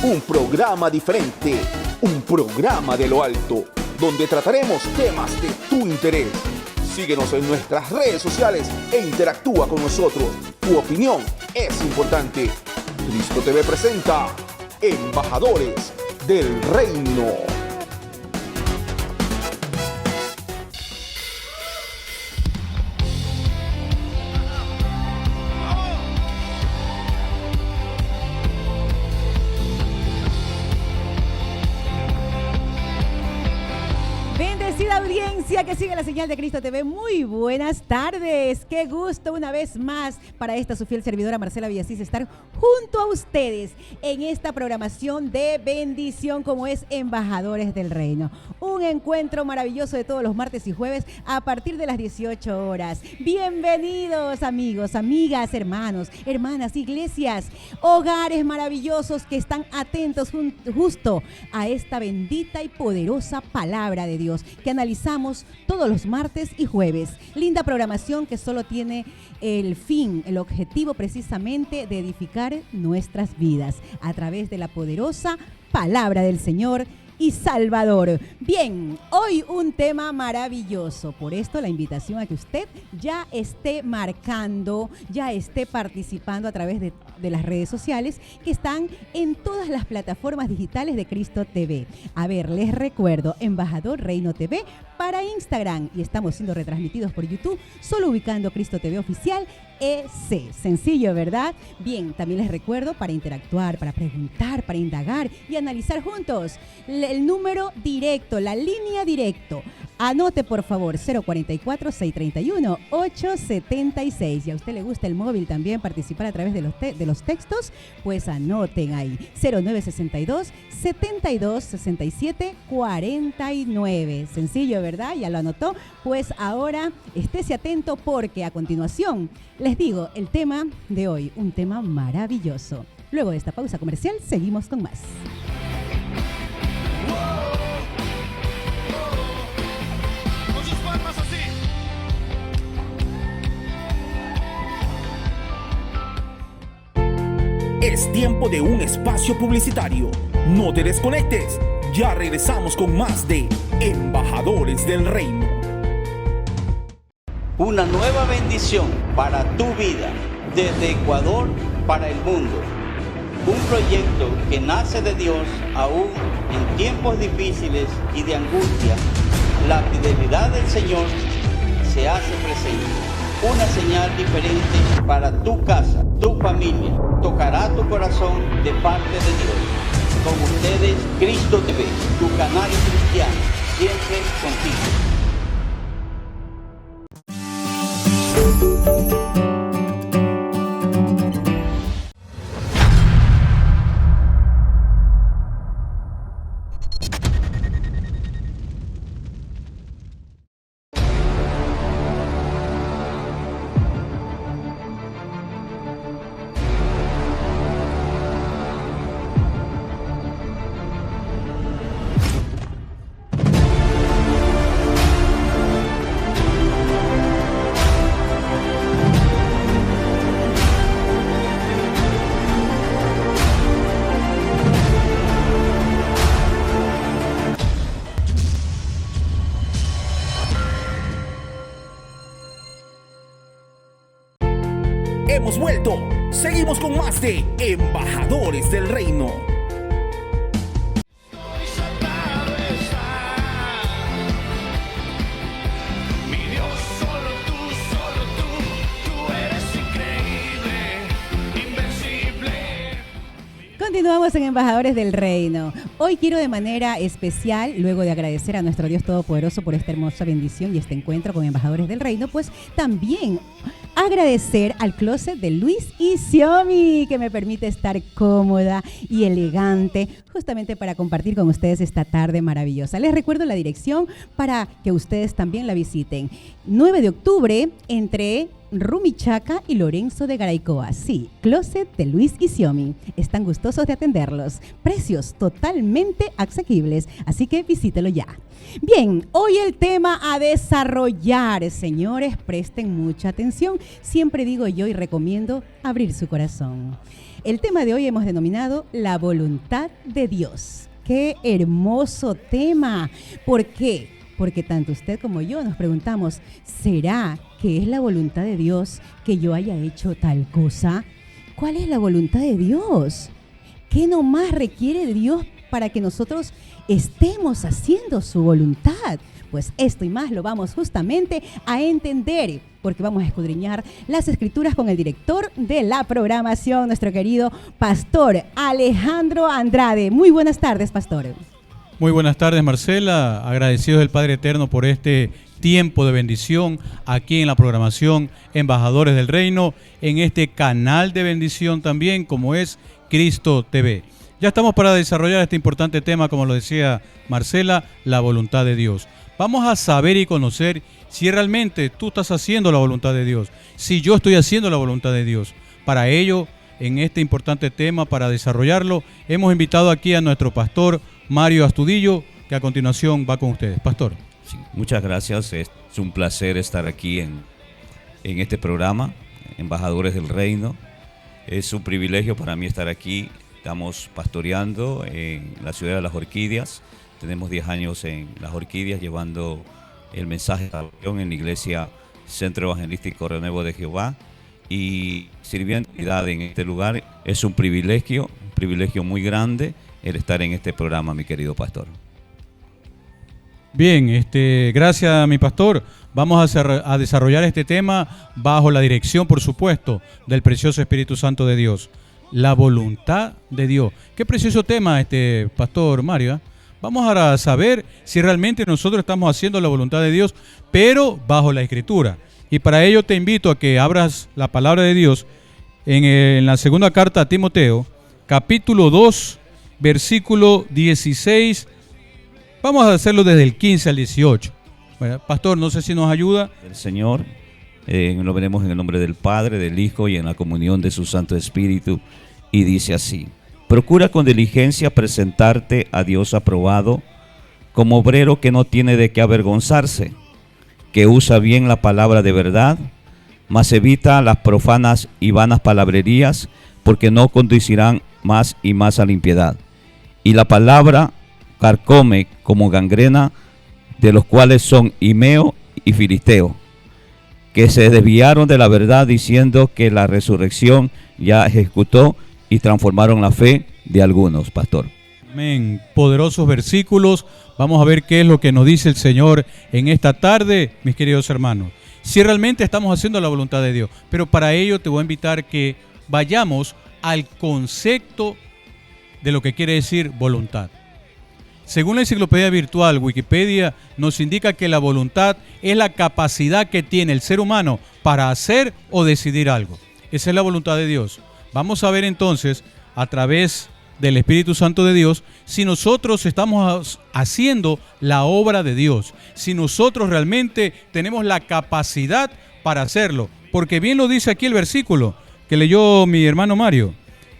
un programa diferente, un programa de lo alto, donde trataremos temas de tu interés. Síguenos en nuestras redes sociales e interactúa con nosotros. Tu opinión es importante. Cristo TV presenta Embajadores del Reino. Audiencia que sigue la señal de Cristo TV, muy buenas tardes, qué gusto una vez más para esta su fiel servidora Marcela Villasís estar junto a ustedes en esta programación de bendición como es Embajadores del Reino, un encuentro maravilloso de todos los martes y jueves a partir de las 18 horas. Bienvenidos amigos, amigas, hermanos, hermanas, iglesias, hogares maravillosos que están atentos justo a esta bendita y poderosa palabra de Dios que analizamos todos los martes y jueves. Linda programación que solo tiene el objetivo precisamente de edificar nuestras vidas a través de la poderosa palabra del Señor y Salvador. Bien, hoy un tema maravilloso, por esto la invitación a que usted ya esté marcando, ya esté participando a través de las redes sociales que están en todas las plataformas digitales de Cristo TV. A ver, les recuerdo, Embajador Reino TV para Instagram y estamos siendo retransmitidos por YouTube, solo ubicando Cristo TV Oficial EC. Sencillo, ¿verdad? Bien, también les recuerdo para interactuar, para preguntar, para indagar y analizar juntos el número directo, la línea directo. Anote por favor 044-631-876. Y a usted le gusta el móvil también participar a través de los textos, pues anoten ahí 0962-7267-49. Sencillo, ¿verdad? Ya lo anotó. Pues ahora estése atento porque a continuación les digo el tema de hoy, un tema maravilloso. Luego de esta pausa comercial seguimos con más. Es tiempo de un espacio publicitario. No te desconectes. Ya regresamos con más de Embajadores del Reino. Una nueva bendición para tu vida, desde Ecuador para el mundo. Un proyecto que nace de Dios aún en tiempos difíciles y de angustia. La fidelidad del Señor se hace presente. Una señal diferente para tu casa, tu familia. Tocará tu corazón de parte de Dios. Con ustedes, Cristo TV, tu canal cristiano, siempre contigo. Hemos vuelto. Seguimos con más de Embajadores del Reino. Continuamos en Embajadores del Reino. Hoy quiero de manera especial, luego de agradecer a nuestro Dios Todopoderoso por esta hermosa bendición y este encuentro con Embajadores del Reino, pues también agradecer al closet de Luis y Xiomi, que me permite estar cómoda y elegante, justamente para compartir con ustedes esta tarde maravillosa. Les recuerdo la dirección para que ustedes también la visiten. 9 de octubre, entre Rumichaca y Lorenzo de Garaycoa. Sí, Closet de Luis y Xiomi. Están gustosos de atenderlos. Precios totalmente asequibles, así que visítelo ya. Bien, hoy el tema a desarrollar. Señores, presten mucha atención. Siempre digo yo y recomiendo abrir su corazón. El tema de hoy hemos denominado la voluntad de Dios. ¡Qué hermoso tema! ¿Por qué? Porque tanto usted como yo nos preguntamos, ¿será que es la voluntad de Dios que yo haya hecho tal cosa? ¿Cuál es la voluntad de Dios? ¿Qué nomás requiere Dios para que nosotros estemos haciendo su voluntad? Pues esto y más lo vamos justamente a entender, porque vamos a escudriñar las escrituras con el director de la programación, nuestro querido pastor Alejandro Andrade. Muy buenas tardes, pastor. Muy buenas tardes, Marcela. Agradecidos del Padre Eterno por este tiempo de bendición aquí en la programación Embajadores del Reino, en este canal de bendición también como es Cristo TV. Ya estamos para desarrollar este importante tema, como lo decía Marcela, la voluntad de Dios. Vamos a saber y conocer si realmente tú estás haciendo la voluntad de Dios, si yo estoy haciendo la voluntad de Dios. Para ello, en este importante tema, para desarrollarlo, hemos invitado aquí a nuestro pastor Mario Astudillo, que a continuación va con ustedes. Pastor. Sí, muchas gracias. Es un placer estar aquí en este programa, Embajadores del Reino. Es un privilegio para mí estar aquí. Estamos pastoreando en la ciudad de Las Orquídeas. Tenemos 10 años en Las Orquídeas llevando el mensaje de salvación en la iglesia Centro Evangelístico Renuevo de Jehová. Y sirviendo en este lugar es un privilegio muy grande el estar en este programa, mi querido pastor. Bien, gracias mi pastor. Vamos a desarrollar este tema bajo la dirección, por supuesto, del precioso Espíritu Santo de Dios. La voluntad de Dios. Qué precioso tema, pastor Mario, ¿eh? Vamos a saber si realmente nosotros estamos haciendo la voluntad de Dios, pero bajo la Escritura. Y para ello te invito a que abras la palabra de Dios en la segunda carta a Timoteo, capítulo 2, versículo 16. Vamos a hacerlo desde el 15 al 18. Bueno, pastor, no sé si nos ayuda. El Señor, lo veremos en el nombre del Padre, del Hijo y en la comunión de su Santo Espíritu. Y dice así: procura con diligencia presentarte a Dios aprobado, como obrero que no tiene de qué avergonzarse, que usa bien la palabra de verdad, mas evita las profanas y vanas palabrerías, porque no conducirán más y más a la impiedad. Y la palabra carcome como gangrena, de los cuales son Himeo y Filisteo, que se desviaron de la verdad diciendo que la resurrección ya ejecutó y transformaron la fe de algunos, pastor. Amén. Poderosos versículos. Vamos a ver qué es lo que nos dice el Señor en esta tarde, mis queridos hermanos. Si realmente estamos haciendo la voluntad de Dios. Pero para ello te voy a invitar que vayamos al concepto de lo que quiere decir voluntad. Según la enciclopedia virtual Wikipedia, nos indica que la voluntad es la capacidad que tiene el ser humano para hacer o decidir algo. Esa es la voluntad de Dios. Vamos a ver entonces, a través del Espíritu Santo de Dios, si nosotros estamos haciendo la obra de Dios, si nosotros realmente tenemos la capacidad para hacerlo. Porque bien lo dice aquí el versículo que leyó mi hermano Mario,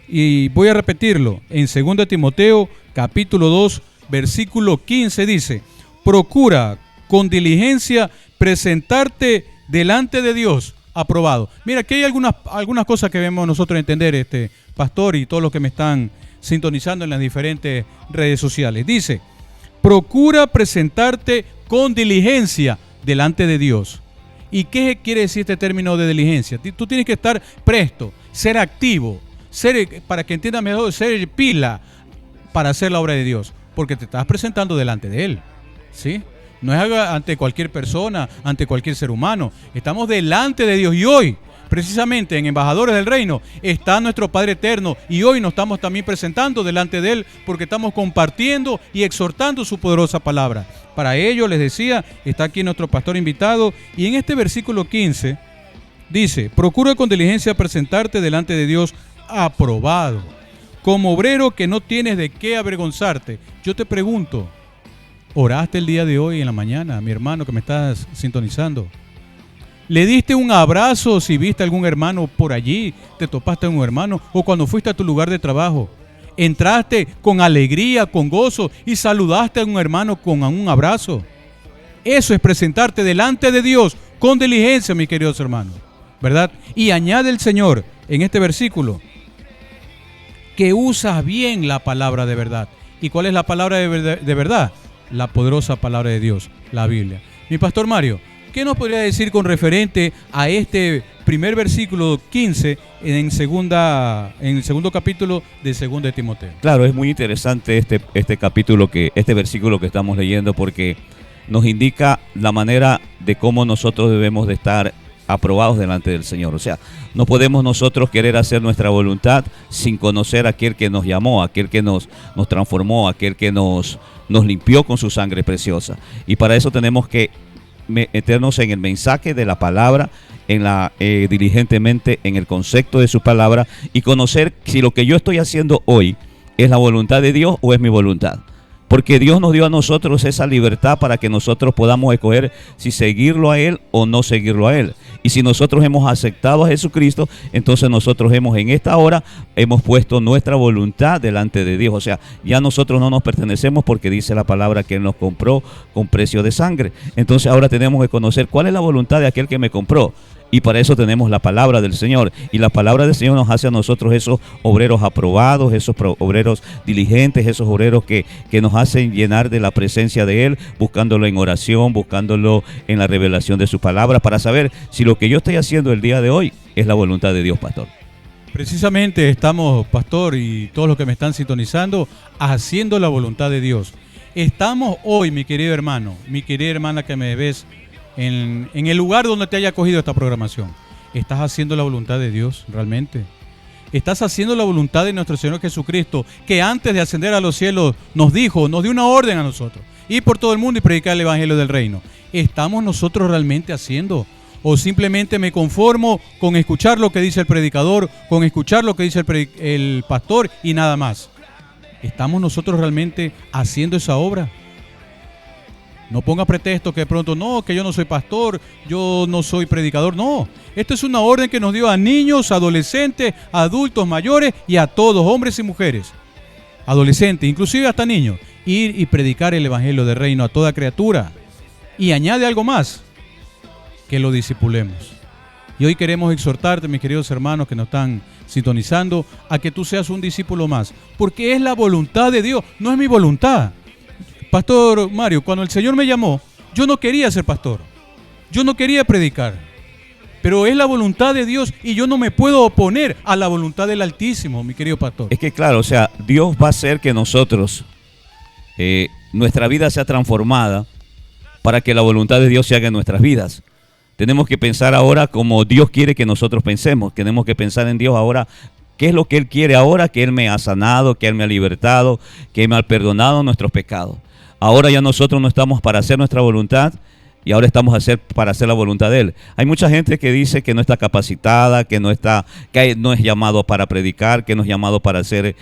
y voy a repetirlo, en 2 Timoteo capítulo 2, versículo 15 dice: procura con diligencia presentarte delante de Dios aprobado. Mira, aquí hay algunas cosas que debemos nosotros entender, pastor, y todos los que me están sintonizando en las diferentes redes sociales. Dice: procura presentarte con diligencia delante de Dios. ¿Y qué quiere decir este término de diligencia? Tú tienes que estar presto, ser activo, para que entiendan mejor, ser pila para hacer la obra de Dios, porque te estás presentando delante de Él, ¿sí? No es ante cualquier persona, ante cualquier ser humano. Estamos delante de Dios, y hoy, precisamente en Embajadores del Reino, está nuestro Padre Eterno, y hoy nos estamos también presentando delante de Él, porque estamos compartiendo y exhortando su poderosa palabra. Para ello, les decía, está aquí nuestro pastor invitado, y en este versículo 15 dice: procura con diligencia presentarte delante de Dios aprobado, como obrero que no tienes de qué avergonzarte. Yo te pregunto, ¿oraste el día de hoy en la mañana, mi hermano que me estás sintonizando? ¿Le diste un abrazo si viste a algún hermano por allí? ¿Te topaste a un hermano? ¿O cuando fuiste a tu lugar de trabajo? ¿Entraste con alegría, con gozo y saludaste a un hermano con un abrazo? Eso es presentarte delante de Dios con diligencia, mis queridos hermanos, ¿verdad? Y añade el Señor en este versículo que usas bien la palabra de verdad. ¿Y cuál es la palabra de verdad? La poderosa palabra de Dios, la Biblia. Mi pastor Mario, ¿qué nos podría decir con referente a este primer versículo 15 en el segundo capítulo de 2 de Timoteo? Claro, es muy interesante este versículo que estamos leyendo, porque nos indica la manera de cómo nosotros debemos de estar aprobados delante del Señor. O sea, no podemos nosotros querer hacer nuestra voluntad sin conocer a aquel que nos llamó, a aquel que nos transformó, a aquel que nos limpió con su sangre preciosa. Y para eso tenemos que meternos en el mensaje de la palabra, diligentemente en el concepto de su palabra, y conocer si lo que yo estoy haciendo hoy es la voluntad de Dios o es mi voluntad. Porque Dios nos dio a nosotros esa libertad para que nosotros podamos escoger si seguirlo a Él o no seguirlo a Él. Y si nosotros hemos aceptado a Jesucristo, entonces nosotros en esta hora hemos puesto nuestra voluntad delante de Dios. O sea, ya nosotros no nos pertenecemos, porque dice la palabra que Él nos compró con precio de sangre. Entonces ahora tenemos que conocer cuál es la voluntad de aquel que me compró. Y para eso tenemos la palabra del Señor. Y la palabra del Señor nos hace a nosotros esos obreros aprobados, esos obreros diligentes, esos obreros que nos hacen llenar de la presencia de Él, buscándolo en oración, buscándolo en la revelación de su palabra, para saber si lo que yo estoy haciendo el día de hoy es la voluntad de Dios, pastor. Precisamente estamos, pastor, y todos los que me están sintonizando, haciendo la voluntad de Dios. Estamos hoy, mi querido hermano, mi querida hermana que me ves, en el lugar donde te haya cogido esta programación. ¿Estás haciendo la voluntad de Dios realmente? ¿Estás haciendo la voluntad de nuestro Señor Jesucristo, que antes de ascender a los cielos nos dio una orden a nosotros: ir por todo el mundo y predicar el Evangelio del Reino? ¿Estamos nosotros realmente haciendo? ¿O simplemente me conformo con escuchar lo que dice el predicador, con escuchar lo que dice el pastor y nada más? ¿Estamos nosotros realmente haciendo esa obra? No ponga pretexto que de pronto, no, que yo no soy pastor, yo no soy predicador. No, esto es una orden que nos dio a niños, adolescentes, adultos mayores y a todos, hombres y mujeres. Adolescentes, inclusive hasta niños. Ir y predicar el Evangelio del Reino a toda criatura. Y añade algo más: que lo discipulemos. Y hoy queremos exhortarte, mis queridos hermanos que nos están sintonizando, a que tú seas un discípulo más. Porque es la voluntad de Dios, no es mi voluntad. Pastor Mario, cuando el Señor me llamó, yo no quería ser pastor, yo no quería predicar, pero es la voluntad de Dios y yo no me puedo oponer a la voluntad del Altísimo, mi querido pastor. Es que claro, o sea, Dios va a hacer que nosotros, nuestra vida sea transformada para que la voluntad de Dios se haga en nuestras vidas. Tenemos que pensar ahora como Dios quiere que nosotros pensemos, tenemos que pensar en Dios ahora. ¿Qué es lo que Él quiere ahora? Que Él me ha sanado, que Él me ha libertado, que Él me ha perdonado nuestros pecados. Ahora ya nosotros no estamos para hacer nuestra voluntad, y ahora estamos para hacer la voluntad de Él. Hay mucha gente que dice que no está capacitada, que no es llamado para predicar, que no es llamado para ser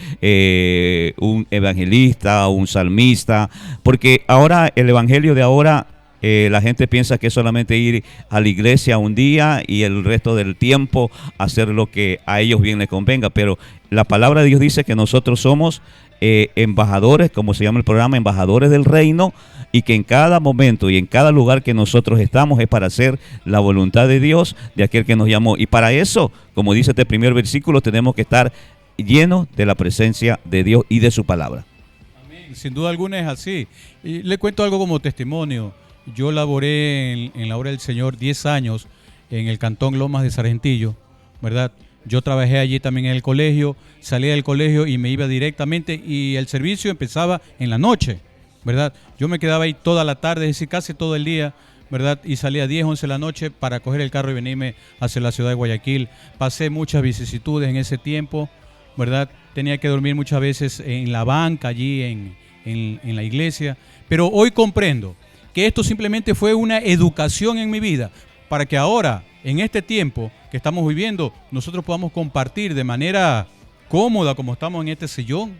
un evangelista o un salmista, porque ahora el evangelio de ahora, la gente piensa que es solamente ir a la iglesia un día y el resto del tiempo hacer lo que a ellos bien les convenga. Pero la palabra de Dios dice que nosotros somos embajadores, como se llama el programa, embajadores del reino, y que en cada momento y en cada lugar que nosotros estamos es para hacer la voluntad de Dios, de aquel que nos llamó. Y para eso, como dice este primer versículo, tenemos que estar llenos de la presencia de Dios y de su palabra. Amén. Sin duda alguna es así. Y le cuento algo como testimonio. Yo laboré en la obra del Señor 10 años en el cantón Lomas de Sargentillo, ¿verdad? Yo trabajé allí también en el colegio, salía del colegio y me iba directamente, y el servicio empezaba en la noche, ¿verdad? Yo me quedaba ahí toda la tarde, es decir, casi todo el día, ¿verdad? Y salía a 10, 11 de la noche para coger el carro y venirme hacia la ciudad de Guayaquil. Pasé muchas vicisitudes en ese tiempo, ¿verdad? Tenía que dormir muchas veces en la banca allí en la iglesia, pero hoy comprendo que esto simplemente fue una educación en mi vida para que ahora, en este tiempo que estamos viviendo, nosotros podamos compartir de manera cómoda, como estamos en este sillón,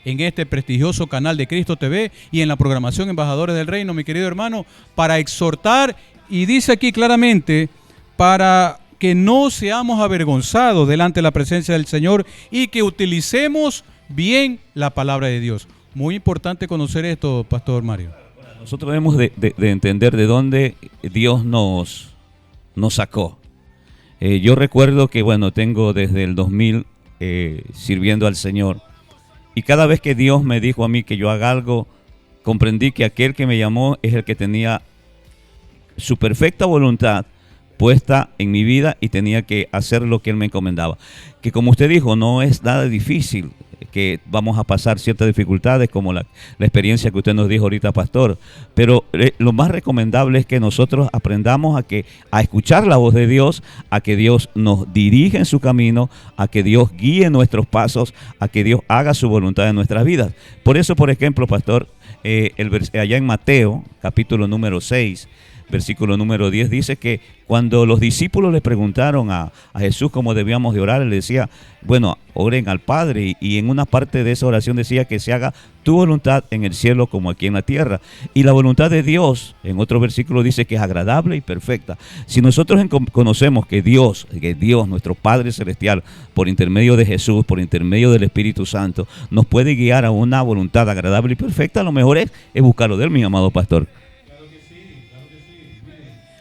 en este prestigioso canal de Cristo TV y en la programación Embajadores del Reino, mi querido hermano, para exhortar, y dice aquí claramente, para que no seamos avergonzados delante de la presencia del Señor y que utilicemos bien la palabra de Dios. Muy importante conocer esto, Pastor Mario. Nosotros debemos de entender de dónde Dios nos sacó. Yo recuerdo que, bueno, tengo desde el 2000 sirviendo al Señor. Y cada vez que Dios me dijo a mí que yo haga algo, comprendí que aquel que me llamó es el que tenía su perfecta voluntad puesta en mi vida y tenía que hacer lo que Él me encomendaba. Que como usted dijo, no es nada difícil, que vamos a pasar ciertas dificultades como la experiencia que usted nos dijo ahorita, pastor, pero lo más recomendable es que nosotros aprendamos a escuchar la voz de Dios, a que Dios nos dirija en su camino, a que Dios guíe nuestros pasos, a que Dios haga su voluntad en nuestras vidas. Por eso, por ejemplo, pastor, allá en Mateo, capítulo número 6, versículo número 10, dice que cuando los discípulos le preguntaron a Jesús cómo debíamos de orar, él decía, bueno, oren al Padre, y en una parte de esa oración decía que se haga tu voluntad en el cielo como aquí en la tierra. Y la voluntad de Dios, en otro versículo dice que es agradable y perfecta. Si nosotros conocemos que Dios, nuestro Padre Celestial, por intermedio de Jesús, por intermedio del Espíritu Santo, nos puede guiar a una voluntad agradable y perfecta, lo mejor es buscarlo de Él, mi amado pastor.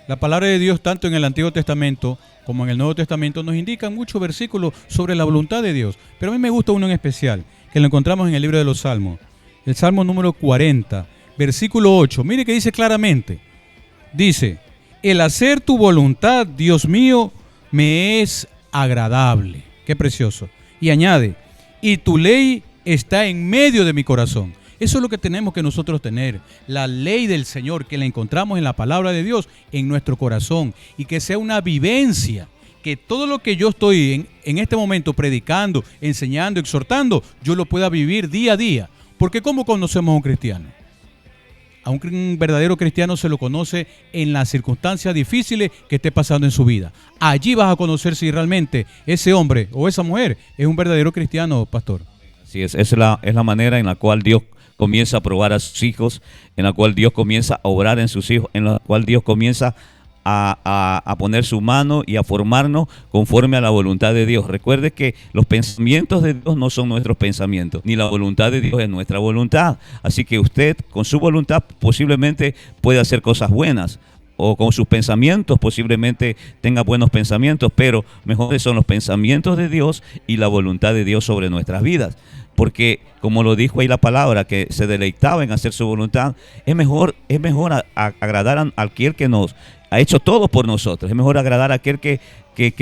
La palabra de Dios, tanto en el Antiguo Testamento como en el Nuevo Testamento, nos indican muchos versículos sobre la voluntad de Dios. Pero a mí me gusta uno en especial, que lo encontramos en el libro de los Salmos. El Salmo número 40, versículo 8. Mire que dice claramente, dice, el hacer tu voluntad, Dios mío, me es agradable. Qué precioso. Y añade, y tu ley está en medio de mi corazón. Eso es lo que tenemos que nosotros tener, la ley del Señor, que la encontramos en la palabra de Dios, en nuestro corazón, y que sea una vivencia, que todo lo que yo estoy en este momento predicando, enseñando, exhortando, yo lo pueda vivir día a día. Porque ¿cómo conocemos a un cristiano? A un verdadero cristiano se lo conoce en las circunstancias difíciles que esté pasando en su vida. Allí vas a conocer si realmente ese hombre o esa mujer es un verdadero cristiano, pastor. Sí, es la manera en la cual Dios comienza a probar a sus hijos, en la cual Dios comienza a obrar en sus hijos, en la cual Dios comienza a poner su mano y a formarnos conforme a la voluntad de Dios. Recuerde que los pensamientos de Dios no son nuestros pensamientos, ni la voluntad de Dios es nuestra voluntad. Así que usted con su voluntad posiblemente puede hacer cosas buenas, o con sus pensamientos posiblemente tenga buenos pensamientos, pero mejores son los pensamientos de Dios y la voluntad de Dios sobre nuestras vidas. Porque, como lo dijo ahí la palabra, que se deleitaba en hacer su voluntad, es mejor agradar a aquel que nos ha hecho todo por nosotros. Es mejor agradar a aquel que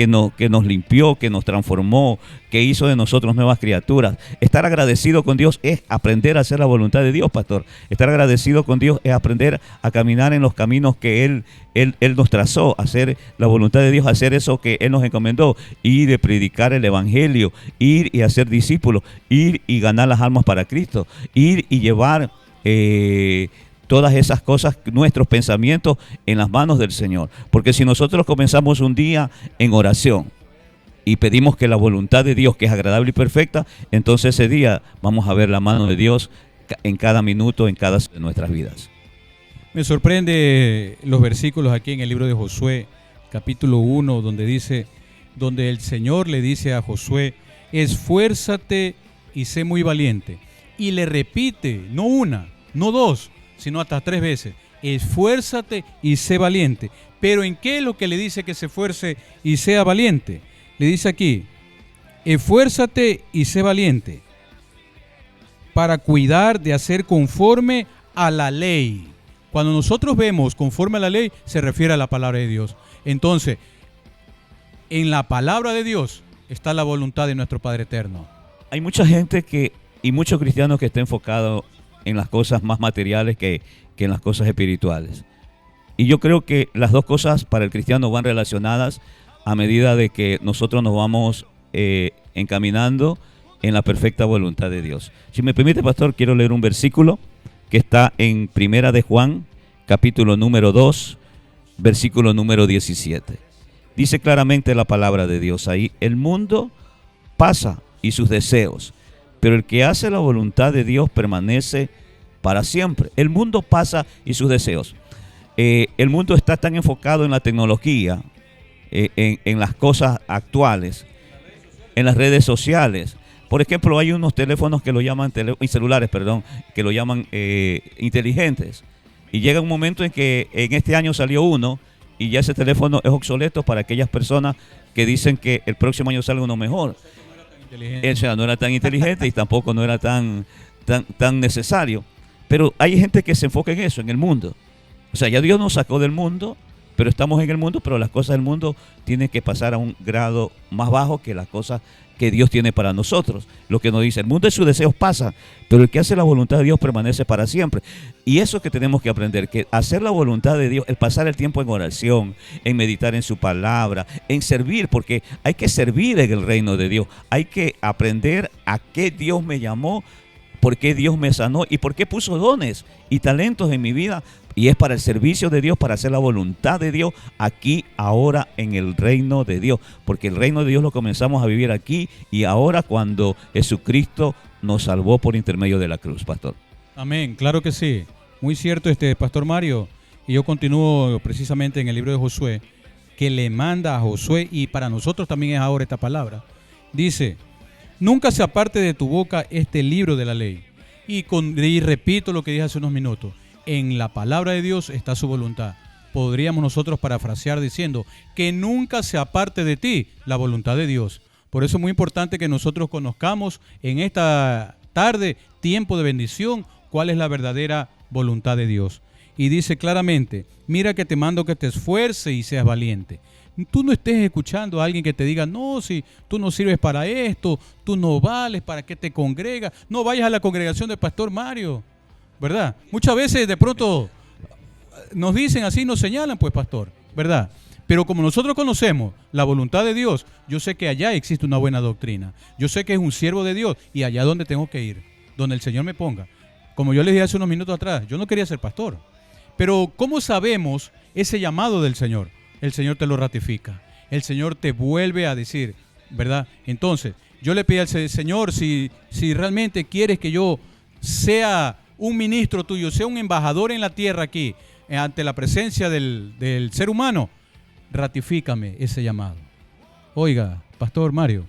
nos limpió, que nos transformó, que hizo de nosotros nuevas criaturas. Estar agradecido con Dios es aprender a hacer la voluntad de Dios, pastor. Estar agradecido con Dios es aprender a caminar en los caminos que Él nos trazó, hacer la voluntad de Dios, hacer eso que Él nos encomendó, ir y predicar el Evangelio, ir y hacer discípulos, ir y ganar las almas para Cristo, ir y llevar todas esas cosas, nuestros pensamientos en las manos del Señor. Porque si nosotros comenzamos un día en oración y pedimos que la voluntad de Dios, que es agradable y perfecta, entonces ese día vamos a ver la mano de Dios en cada minuto, en cada de nuestras vidas. Me sorprende los versículos aquí en el libro de Josué, capítulo 1, donde el Señor le dice a Josué, esfuérzate y sé muy valiente. Y le repite, no una, no dos, sino hasta 3 veces, esfuérzate y sé valiente. Pero ¿en qué es lo que le dice que se esfuerce y sea valiente? Le dice aquí, esfuérzate y sé valiente para cuidar de hacer conforme a la ley. Cuando nosotros vemos conforme a la ley, se refiere a la palabra de Dios. Entonces, en la palabra de Dios está la voluntad de nuestro Padre Eterno. Hay mucha gente y muchos cristianos que están enfocados en las cosas más materiales que en las cosas espirituales. Y yo creo que las dos cosas para el cristiano van relacionadas a medida de que nosotros nos vamos encaminando en la perfecta voluntad de Dios. Si me permite, pastor, quiero leer un versículo que está en Primera de Juan, capítulo número 2, versículo número 17. Dice claramente la palabra de Dios ahí, el mundo pasa y sus deseos, pero el que hace la voluntad de Dios permanece para siempre. El mundo pasa y sus deseos. El mundo está tan enfocado en la tecnología en las cosas actuales, en las redes sociales. Por ejemplo, hay unos teléfonos que lo llaman, celulares, perdón, que lo llaman inteligentes. Y llega un momento en que en este año salió uno y ya ese teléfono es obsoleto para aquellas personas que dicen que el próximo año salga uno mejor. O sea, no era tan inteligente y tampoco no era tan necesario. Pero hay gente que se enfoca en eso, en el mundo. O sea, ya Dios nos sacó del mundo, pero estamos en el mundo, pero las cosas del mundo tienen que pasar a un grado más bajo que las cosas que Dios tiene para nosotros. Lo que nos dice, el mundo y sus deseos pasan, pero el que hace la voluntad de Dios permanece para siempre. Y eso que tenemos que aprender, que hacer la voluntad de Dios, el pasar el tiempo en oración, en meditar en su palabra, en servir, porque hay que servir en el reino de Dios. Hay que aprender a qué Dios me llamó, por qué Dios me sanó y por qué puso dones y talentos en mi vida. Y es para el servicio de Dios, para hacer la voluntad de Dios aquí, ahora, en el reino de Dios. Porque el reino de Dios lo comenzamos a vivir aquí y ahora cuando Jesucristo nos salvó por intermedio de la cruz, pastor. Amén, claro que sí. Muy cierto, pastor Mario. Y yo continúo precisamente en el libro de Josué, que le manda a Josué, y para nosotros también es ahora esta palabra. Dice, nunca se aparte de tu boca este libro de la ley. Y repito lo que dije hace unos minutos. En la palabra de Dios está su voluntad. Podríamos nosotros parafrasear diciendo que nunca se aparte de ti la voluntad de Dios. Por eso es muy importante que nosotros conozcamos en esta tarde, tiempo de bendición, cuál es la verdadera voluntad de Dios. Y dice claramente, mira que te mando que te esfuerces y seas valiente. Tú no estés escuchando a alguien que te diga, no, si tú no sirves para esto, tú no vales, ¿para qué te congregas? No vayas a la congregación del pastor Mario, ¿verdad? Muchas veces de pronto nos dicen así, nos señalan, pues pastor, ¿verdad? Pero como nosotros conocemos la voluntad de Dios, yo sé que allá existe una buena doctrina. Yo sé que es un siervo de Dios y allá donde tengo que ir, donde el Señor me ponga. Como yo les dije hace unos minutos atrás, yo no quería ser pastor. Pero ¿cómo sabemos ese llamado del Señor? El Señor te lo ratifica. El Señor te vuelve a decir, ¿verdad? Entonces, yo le pedí al Señor, si realmente quieres que yo sea un ministro tuyo, sea un embajador en la tierra aquí, ante la presencia del ser humano, ratifícame ese llamado. Oiga, pastor Mario,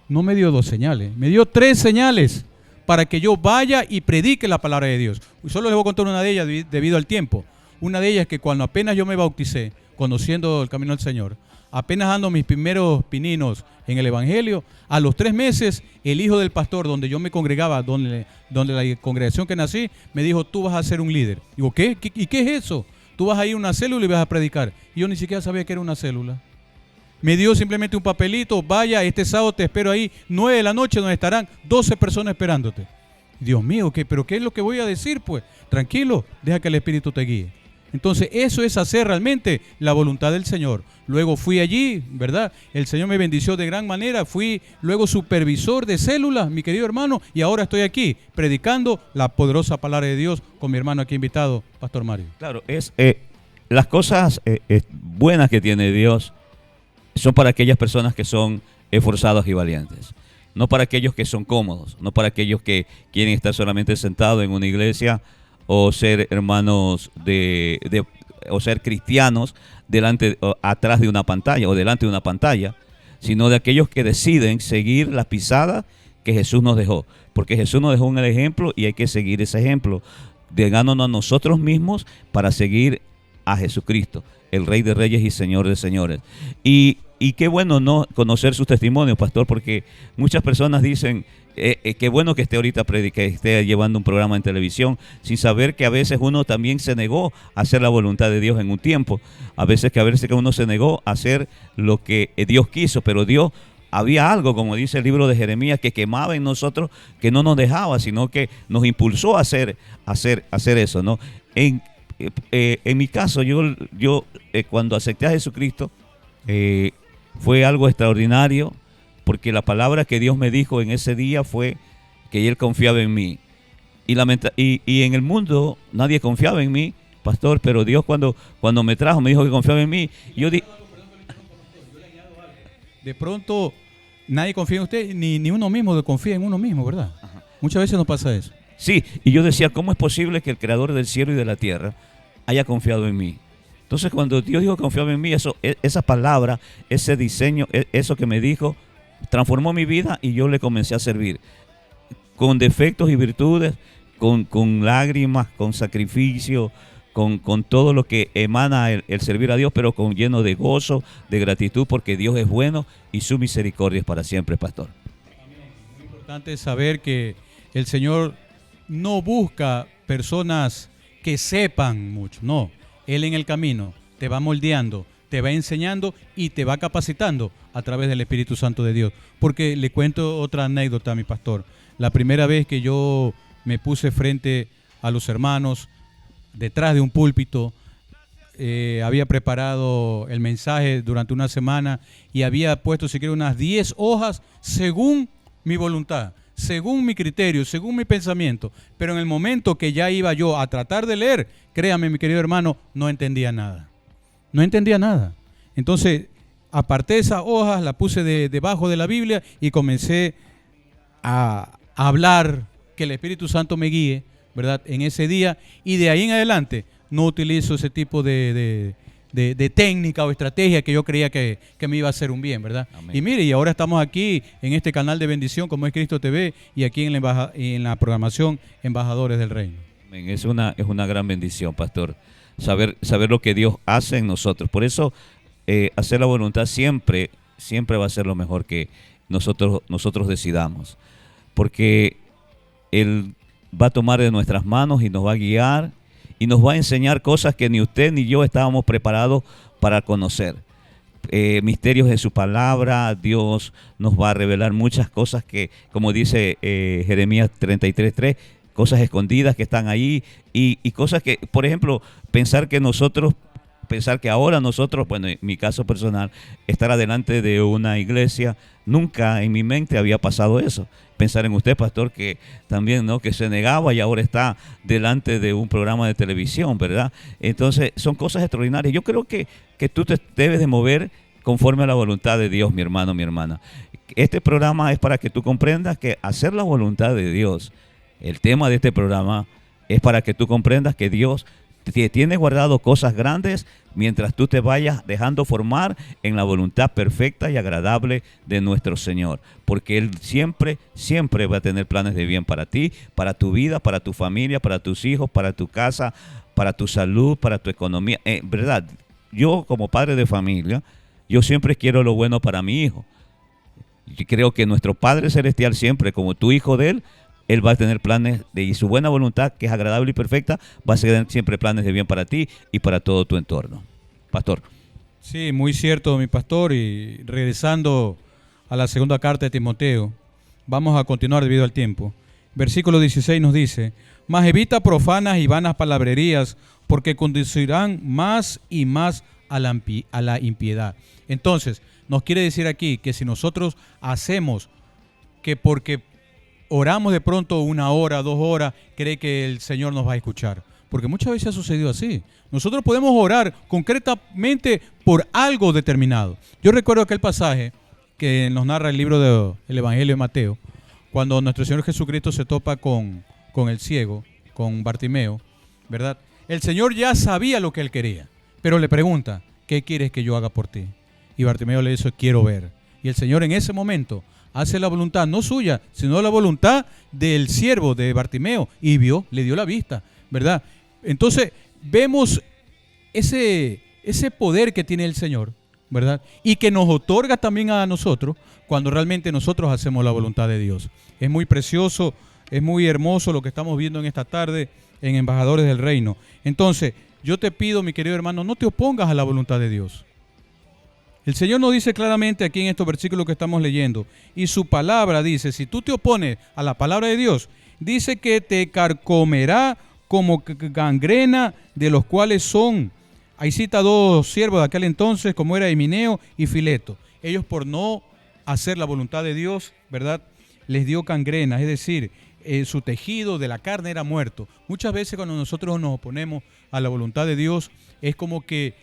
no me dio 2 señales, me dio 3 señales para que yo vaya y predique la palabra de Dios. Solo les voy a contar una de ellas debido al tiempo. Una de ellas es que cuando apenas yo me bauticé, conociendo el camino del Señor, apenas ando mis primeros pininos en el Evangelio, a los 3 meses, el hijo del pastor donde yo me congregaba, donde la congregación que nací, me dijo, tú vas a ser un líder. Digo, ¿qué? ¿Y qué es eso? Tú vas a ir a una célula y vas a predicar. Y yo ni siquiera sabía que era una célula. Me dio simplemente un papelito, vaya, este sábado te espero ahí, 9 de la noche, donde estarán 12 personas esperándote. Dios mío, ¿pero qué es lo que voy a decir? Pues tranquilo, deja que el Espíritu te guíe. Entonces eso es hacer realmente la voluntad del Señor. Luego fui allí, ¿verdad? El Señor me bendició de gran manera. Fui luego supervisor de células, mi querido hermano, y ahora estoy aquí predicando la poderosa palabra de Dios con mi hermano aquí invitado, Pastor Mario. Claro, las cosas buenas que tiene Dios son para aquellas personas que son esforzados y valientes. No para aquellos que son cómodos, no para aquellos que quieren estar solamente sentados en una iglesia o ser hermanos o ser cristianos atrás de una pantalla o delante de una pantalla, sino de aquellos que deciden seguir las pisadas que Jesús nos dejó, porque Jesús nos dejó un ejemplo y hay que seguir ese ejemplo, negándonos a nosotros mismos para seguir a Jesucristo, el Rey de Reyes y Señor de Señores. Y qué bueno no conocer sus testimonios, pastor, porque muchas personas dicen, qué bueno que esté ahorita que esté llevando un programa en televisión, sin saber que a veces uno también se negó a hacer la voluntad de Dios en un tiempo. A veces que uno se negó a hacer lo que Dios quiso, pero Dios había algo, como dice el libro de Jeremías, que quemaba en nosotros, que no nos dejaba, sino que nos impulsó a hacer eso, ¿no? En mi caso, yo cuando acepté a Jesucristo, fue algo extraordinario, porque la palabra que Dios me dijo en ese día fue que Él confiaba en mí. Y en el mundo nadie confiaba en mí, pastor, pero Dios cuando me trajo me dijo que confiaba en mí. De pronto nadie confía en usted, ni uno mismo confía en uno mismo, ¿verdad? Ajá. Muchas veces nos pasa eso. Sí, y yo decía, ¿cómo es posible que el creador del cielo y de la tierra haya confiado en mí? Entonces cuando Dios dijo que confiaba en mí, esa palabra, ese diseño, eso que me dijo, transformó mi vida y yo le comencé a servir. Con defectos y virtudes, con lágrimas, con sacrificio, con todo lo que emana el servir a Dios, pero lleno de gozo, de gratitud, porque Dios es bueno y su misericordia es para siempre, pastor. Muy importante saber que el Señor no busca personas que sepan mucho, no. Él en el camino te va moldeando, te va enseñando y te va capacitando a través del Espíritu Santo de Dios. Porque le cuento otra anécdota a mi pastor. La primera vez que yo me puse frente a los hermanos, detrás de un púlpito, había preparado el mensaje durante una semana y había puesto, si quiere, unas 10 hojas según mi voluntad, según mi criterio, según mi pensamiento. Pero en el momento que ya iba yo a tratar de leer, créame, mi querido hermano, no entendía nada. No entendía nada. Entonces, aparté esas hojas, la puse debajo de la Biblia y comencé a hablar, que el Espíritu Santo me guíe, ¿verdad?, en ese día, y de ahí en adelante no utilizo ese tipo de técnica o estrategia que yo creía que me iba a hacer un bien, ¿verdad? Amén. Y mire, y ahora estamos aquí en este canal de bendición como es Cristo TV y aquí en la programación Embajadores del Reino. Amén. Es una gran bendición, pastor, saber lo que Dios hace en nosotros. Por eso hacer la voluntad siempre va a ser lo mejor que nosotros decidamos, porque Él va a tomar de nuestras manos y nos va a guiar y nos va a enseñar cosas que ni usted ni yo estábamos preparados para conocer. Misterios de su palabra. Dios nos va a revelar muchas cosas que, como dice Jeremías 33:3, cosas escondidas que están ahí y cosas que, por ejemplo, pensar que ahora nosotros, bueno, en mi caso personal, estar adelante de una iglesia, nunca en mi mente había pasado eso. Pensar en usted, pastor, que también, ¿no?, que se negaba y ahora está delante de un programa de televisión, ¿verdad? Entonces, son cosas extraordinarias. Yo creo que tú te debes de mover conforme a la voluntad de Dios, mi hermano, mi hermana. Este programa es para que tú comprendas que hacer la voluntad de Dios, el tema de este programa es para que tú comprendas que Dios te tiene guardado cosas grandes mientras tú te vayas dejando formar en la voluntad perfecta y agradable de nuestro Señor, porque Él siempre va a tener planes de bien para ti, para tu vida, para tu familia, para tus hijos, para tu casa, para tu salud, para tu economía. ¿Verdad? Yo como padre de familia, yo siempre quiero lo bueno para mi hijo. Y creo que nuestro Padre Celestial siempre, como tu hijo de Él va a tener planes y su buena voluntad, que es agradable y perfecta, va a tener siempre planes de bien para ti y para todo tu entorno. Pastor. Sí, muy cierto, mi pastor. Y regresando a la segunda carta de Timoteo, vamos a continuar debido al tiempo. Versículo 16 nos dice: mas evita profanas y vanas palabrerías, porque conducirán más y más a la impiedad. Entonces, nos quiere decir aquí que si nosotros hacemos que porque oramos de pronto 1 hora, 2 horas, cree que el Señor nos va a escuchar. Porque muchas veces ha sucedido así. Nosotros podemos orar concretamente por algo determinado. Yo recuerdo aquel pasaje que nos narra el libro del Evangelio de Mateo, cuando nuestro Señor Jesucristo se topa con el ciego, con Bartimeo, ¿verdad? El Señor ya sabía lo que él quería, pero le pregunta: ¿qué quieres que yo haga por ti? Y Bartimeo le dice: quiero ver. Y el Señor en ese momento hace la voluntad, no suya, sino la voluntad del siervo de Bartimeo, y vio, le dio la vista, ¿verdad? Entonces vemos ese poder que tiene el Señor, ¿verdad? Y que nos otorga también a nosotros cuando realmente nosotros hacemos la voluntad de Dios. Es muy precioso, es muy hermoso lo que estamos viendo en esta tarde en Embajadores del Reino. Entonces, yo te pido, mi querido hermano, no te opongas a la voluntad de Dios. El Señor nos dice claramente aquí en estos versículos que estamos leyendo, y su palabra dice: si tú te opones a la palabra de Dios, dice que te carcomerá como gangrena, de los cuales son, ahí cita 2 siervos de aquel entonces, como era Himeneo y Fileto. Ellos, por no hacer la voluntad de Dios, ¿verdad?, les dio gangrena, es decir, su tejido de la carne era muerto. Muchas veces cuando nosotros nos oponemos a la voluntad de Dios, es como que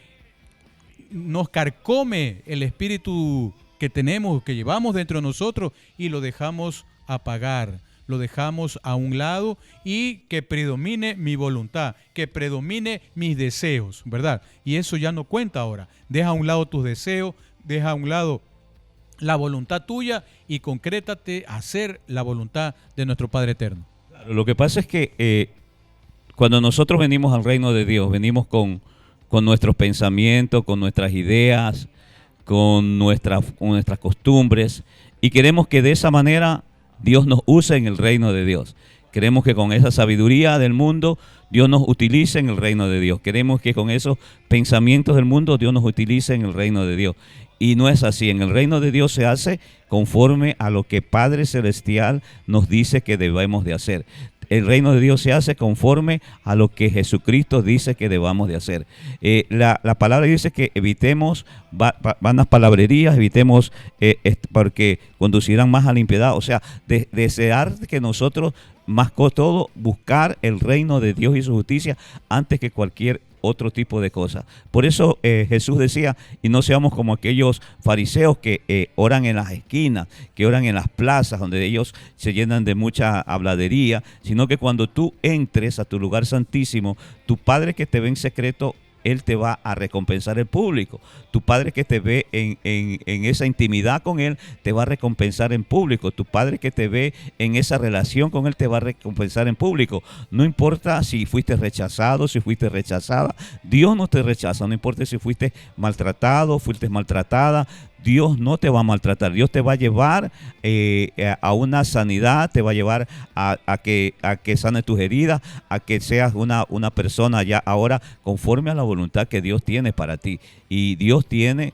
nos carcome el espíritu que tenemos, que llevamos dentro de nosotros, y lo dejamos apagar, lo dejamos a un lado y que predomine mi voluntad, que predomine mis deseos, ¿verdad? Y eso ya no cuenta ahora. Deja a un lado tus deseos, deja a un lado la voluntad tuya y concrétate a hacer la voluntad de nuestro Padre Eterno. Claro, lo que pasa es que cuando nosotros venimos al reino de Dios, venimos con nuestros pensamientos, con nuestras ideas, con nuestras costumbres, y queremos que de esa manera Dios nos use en el reino de Dios. Queremos que con esa sabiduría del mundo Dios nos utilice en el reino de Dios. Queremos que con esos pensamientos del mundo Dios nos utilice en el reino de Dios. Y no es así. En el reino de Dios se hace conforme a lo que Padre Celestial nos dice que debemos de hacer. El reino de Dios se hace conforme a lo que Jesucristo dice que debamos de hacer. La palabra dice que evitemos vanas palabrerías, evitemos porque conducirán más a la impiedad. O sea, desear que nosotros, más que todo, buscar el reino de Dios y su justicia antes que cualquier otro tipo de cosas. Por eso Jesús decía, y no seamos como aquellos fariseos que oran en las esquinas, que oran en las plazas, donde ellos se llenan de mucha habladería, sino que cuando tú entres a tu lugar santísimo, tu Padre que te ve en secreto, Él te va a recompensar en público. Tu Padre que te ve en esa intimidad con Él, te va a recompensar en público. Tu Padre que te ve en esa relación con Él, te va a recompensar en público. No importa si fuiste rechazado, si fuiste rechazada, Dios no te rechaza. No importa si fuiste maltratado, fuiste maltratada, Dios no te va a maltratar. Dios te va a llevar a una sanidad, te va a llevar a que sane tus heridas, a que seas una persona ya ahora conforme a la voluntad que Dios tiene para ti. Y Dios tiene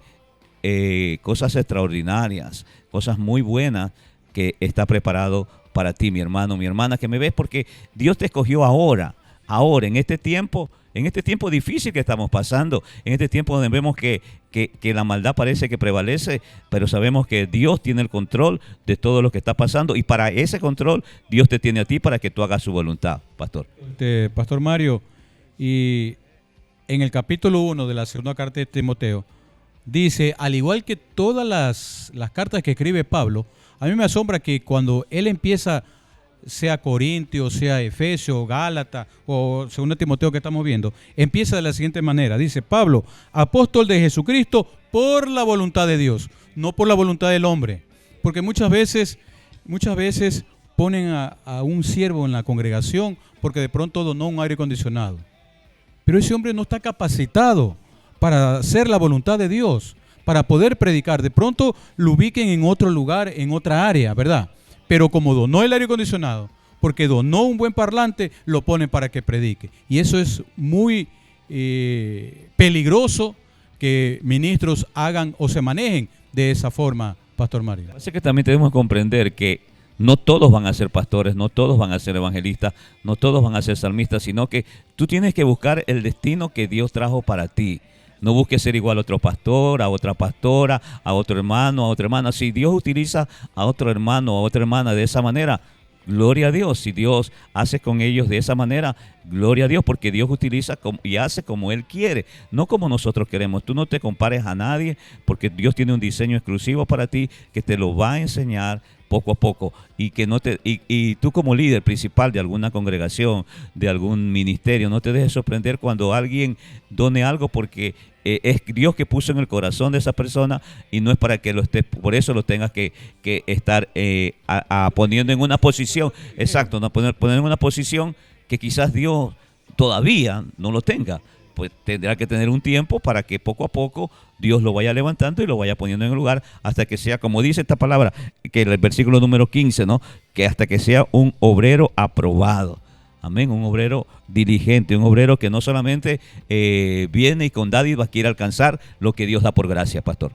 cosas extraordinarias, cosas muy buenas que está preparado para ti, mi hermano, mi hermana, que me ves, porque Dios te escogió ahora, en este tiempo difícil que estamos pasando, en este tiempo donde vemos que la maldad parece que prevalece, pero sabemos que Dios tiene el control de todo lo que está pasando, y para ese control Dios te tiene a ti para que tú hagas su voluntad, pastor. Pastor Mario, y en el capítulo 1 de la segunda carta de Timoteo, dice, al igual que todas las cartas que escribe Pablo, a mí me asombra que cuando él empieza, sea Corintios, sea Efesios, Gálatas o 2 Timoteo que estamos viendo, empieza de la siguiente manera. Dice, Pablo, apóstol de Jesucristo por la voluntad de Dios, no por la voluntad del hombre. Porque muchas veces ponen a un siervo en la congregación porque de pronto donó un aire acondicionado. Pero ese hombre no está capacitado para hacer la voluntad de Dios, para poder predicar. De pronto lo ubiquen en otro lugar, en otra área, ¿verdad? Pero como donó el aire acondicionado, porque donó un buen parlante, lo ponen para que predique. Y eso es muy peligroso que ministros hagan o se manejen de esa forma, Pastor Mario. Así que también tenemos que comprender que no todos van a ser pastores, no todos van a ser evangelistas, no todos van a ser salmistas, sino que tú tienes que buscar el destino que Dios trajo para ti. No busques ser igual a otro pastor, a otra pastora, a otro hermano, a otra hermana. Si Dios utiliza a otro hermano, a otra hermana de esa manera, gloria a Dios. Si Dios hace con ellos de esa manera, gloria a Dios, porque Dios utiliza y hace como Él quiere, no como nosotros queremos. Tú no te compares a nadie, porque Dios tiene un diseño exclusivo para ti que te lo va a enseñar poco a poco, y que no te y tú como líder principal de alguna congregación, de algún ministerio, no te dejes sorprender cuando alguien done algo, porque es Dios que puso en el corazón de esa persona, y no es para que por eso lo tengas que estar poniendo en una posición, exacto, no poner en una posición que quizás Dios todavía no lo tenga. Pues tendrá que tener un tiempo para que poco a poco Dios lo vaya levantando y lo vaya poniendo en el lugar, hasta que sea, como dice esta palabra, que el versículo número 15, ¿no? Que hasta que sea un obrero aprobado. Amén, un obrero diligente, un obrero que no solamente viene y con dádivas quiere alcanzar lo que Dios da por gracia, pastor.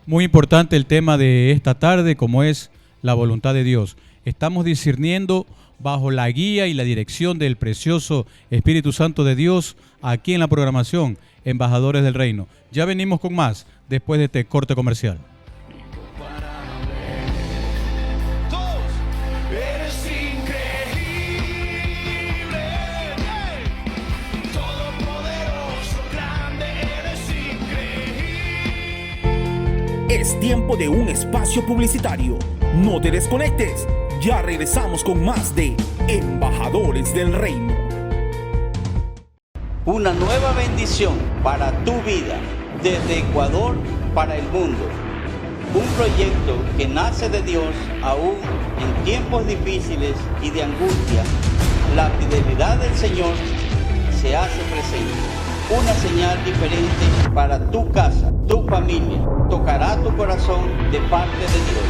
Muy importante el tema de esta tarde, como es la voluntad de Dios. Estamos discerniendo bajo la guía y la dirección del precioso Espíritu Santo de Dios aquí en la programación Embajadores del Reino. Ya venimos con más después de este corte comercial. Es tiempo de un espacio publicitario. No te desconectes. Ya regresamos con más de Embajadores del Reino. Una nueva bendición para tu vida, desde Ecuador para el mundo. Un proyecto que nace de Dios aún en tiempos difíciles y de angustia. La fidelidad del Señor se hace presente. Una señal diferente para tu casa, tu familia. Tocará tu corazón de parte de Dios.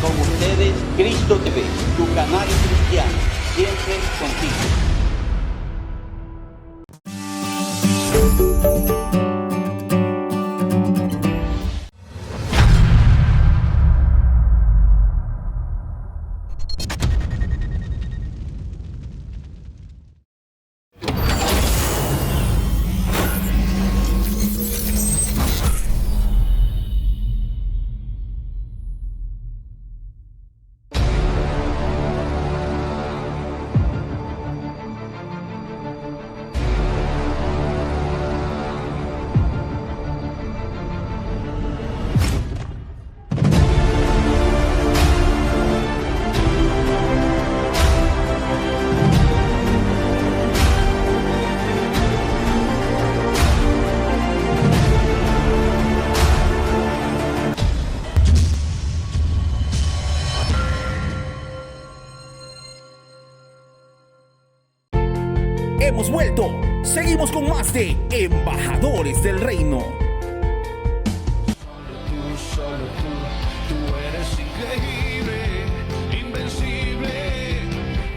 Con ustedes, Cristo TV, tu canal cristiano, siempre contigo. Hemos vuelto. Seguimos con más de Embajadores del Reino. Solo tú eres increíble, invencible.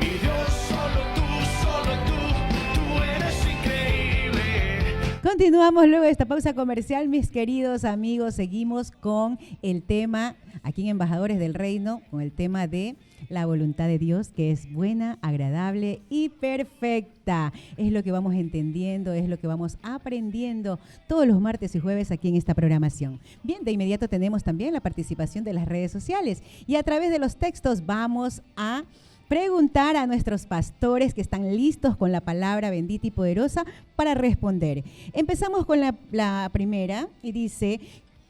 Mi Dios, solo tú eres increíble. Continuamos luego de esta pausa comercial, mis queridos amigos. Seguimos con el tema, aquí en Embajadores del Reino, con el tema de la voluntad de Dios, que es buena, agradable y perfecta. Es lo que vamos entendiendo, es lo que vamos aprendiendo todos los martes y jueves aquí en esta programación. Bien, de inmediato tenemos también la participación de las redes sociales y a través de los textos vamos a preguntar a nuestros pastores que están listos con la palabra bendita y poderosa para responder. Empezamos con la primera y dice: